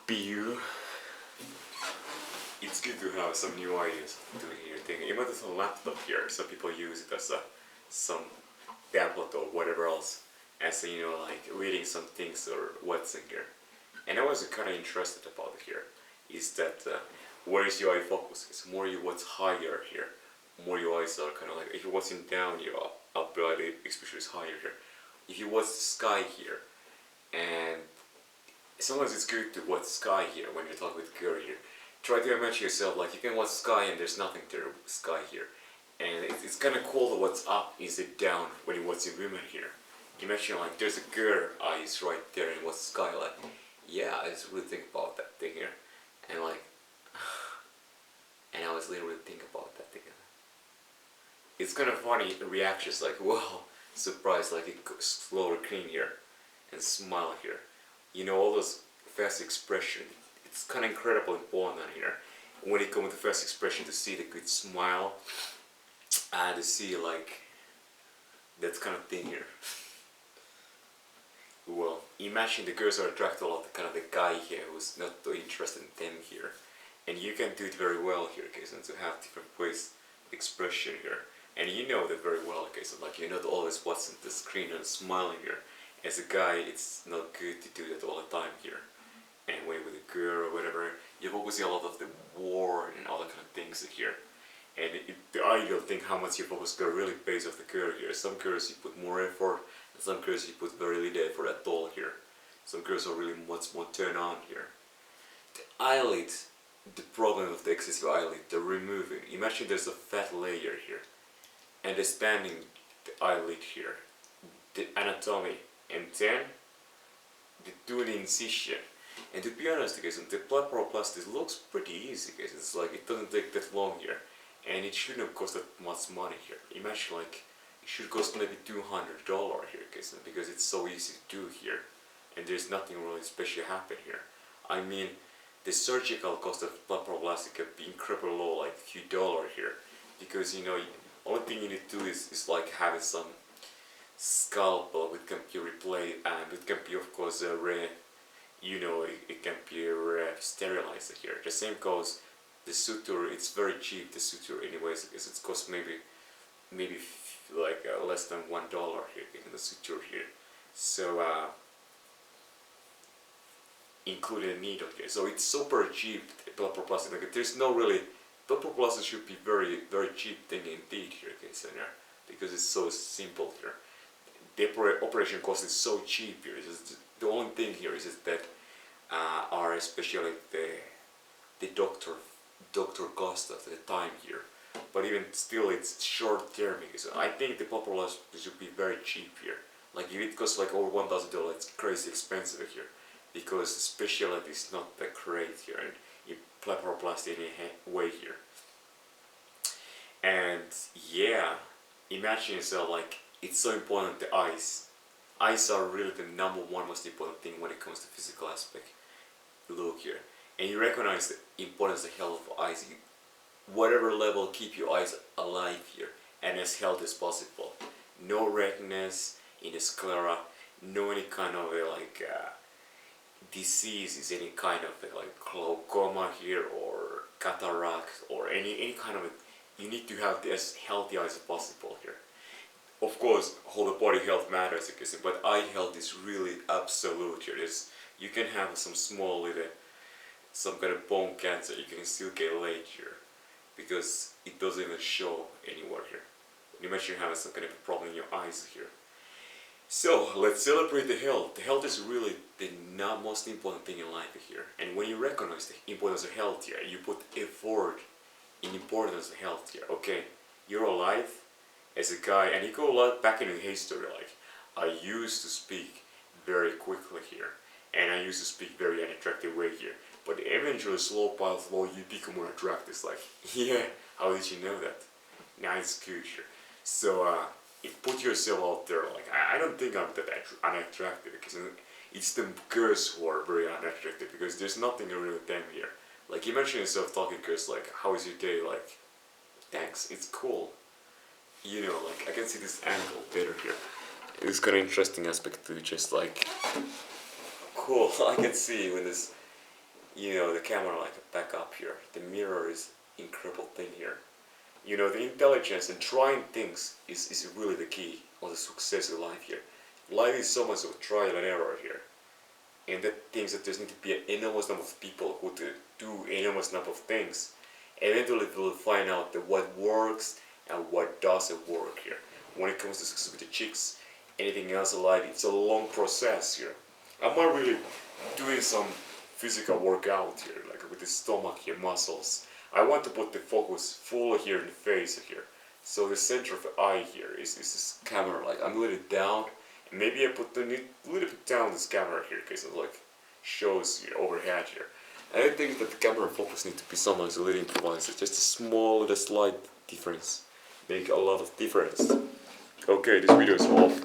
Beer. It's good to have some new ideas doing your thing. Even with a laptop here, some people use it as some tablet or whatever else, as like reading some things or what's in here. And I was kind of interested about it here, is that where is your eye focus? It's more you what's higher here, more your eyes are kind of like, if you're watching down, your upper eye especially is higher here. If you watch the sky here, and sometimes it's good to watch sky here when you talk with girl here. Try to imagine yourself like you can watch sky and there's nothing there with sky here. And it's kind of cool what's up instead down when you're watching women here. Imagine like there's a girl eyes right there and what's sky like. Yeah, I just really think about that thing here. And like, and I was literally think about that thing. It's kind of funny reactions like, wow, surprise, like it slowly clean here and smile here. All those face expression, it's kind of incredible important here. When it comes to face expression, to see the good smile and to see like that kind of thing here. Well, imagine the girls are attracted a lot to kind of the guy here who's not too interested in them here. And you can do it very well here, okay, so to have different ways expression here. And you know that very well, okay, so like you're not always watching the screen and smiling here. As a guy, it's not good to do that all the time here. And when with a girl or whatever, you focus a lot of the war and all that kind of things here. And the ideal thing, how much you focus girl really based off the girl here. Some girls you put more effort, and some girls you put very little effort at all here. Some girls are really much more turned on here. The eyelid, the problem of the excessive eyelid, the removing. Imagine there's a fat layer here, and expanding the eyelid here. The anatomy, and then the doing the incision. And to be honest, guys, the blepharoplasty looks pretty easy, guys. It's like it doesn't take that long here, and it shouldn't cost that much money here. Imagine like it should cost maybe $200 here, guys, because it's so easy to do here, and there's nothing really special happen here. I mean, the surgical cost of blepharoplasty can be incredibly low, like a few dollars here, because only thing you need to do is like having some scalpel which can be replaced, and it can be of course it can be sterilized here. The same goes the suture. It's very cheap, the suture anyways, because it costs maybe like less than $1 here in the suture here. So including a needle here, so it's super cheap. Blepharoplasty, like there's no really, blepharoplasty should be very cheap thing indeed here, okay, so because it's so simple here. The operation cost is so cheap here. The only thing here is that are especially the doctor cost of the time here. But even still, it's short term, because I think the blepharoplasty should be very cheap here. Like if it costs like over $1,000, it's crazy expensive here, because the specialty is not that great here, and in blepharoplasty in a way here. And yeah, imagine yourself like. It's so important, the eyes. Eyes are really the number one most important thing when it comes to physical aspect. Look here. And you recognize the importance of health of eyes. Whatever level, keep your eyes alive here and as healthy as possible. No redness in the sclera, no any kind of diseases, any kind of like glaucoma here or cataract or any kind of you need to have as healthy eyes as possible here. Of course, whole body health matters, but eye health is really absolute here. You can have some small little, some kind of bone cancer, you can still get laid here, because it doesn't even show anywhere here. Imagine having some kind of a problem in your eyes here. So let's celebrate the health. The health is really the most important thing in life here. And when you recognize the importance of health here, you put effort in importance of health here. Okay, you're alive. As a guy, and you go a lot back in history, like I used to speak very quickly here, and I used to speak very unattractive way here, but eventually slow by slow you become more attractive. It's like, yeah, how did you know that? Now it's good here. So put yourself out there, like I don't think I'm that unattractive, because it's the girls who are very unattractive, because there's nothing really them here. Like imagine yourself talking to girls like, how is your day? Like, thanks, it's cool. Like I can see this angle better here. It's kind of interesting aspect to just like, cool, I can see when this the camera like a backup here. The mirror is incredible thing here. The intelligence and trying things is really the key on the success of life here. Life is so much of trial and error here. And that things that there's need to be an enormous number of people who do enormous number of things. Eventually we'll find out that what works and what doesn't work here. When it comes to success with the chicks, anything else in life, it's a long process here. I'm not really doing some physical workout here, like with the stomach here, muscles. I want to put the focus full here in the face here. So the center of the eye here is this camera, like I'm a little down, and maybe I put a little bit down this camera here, because it like shows here overhead here. I think that the camera focus needs to be sometimes a little improvised. Just a small, little slight difference make a lot of difference. Okay, this video is off.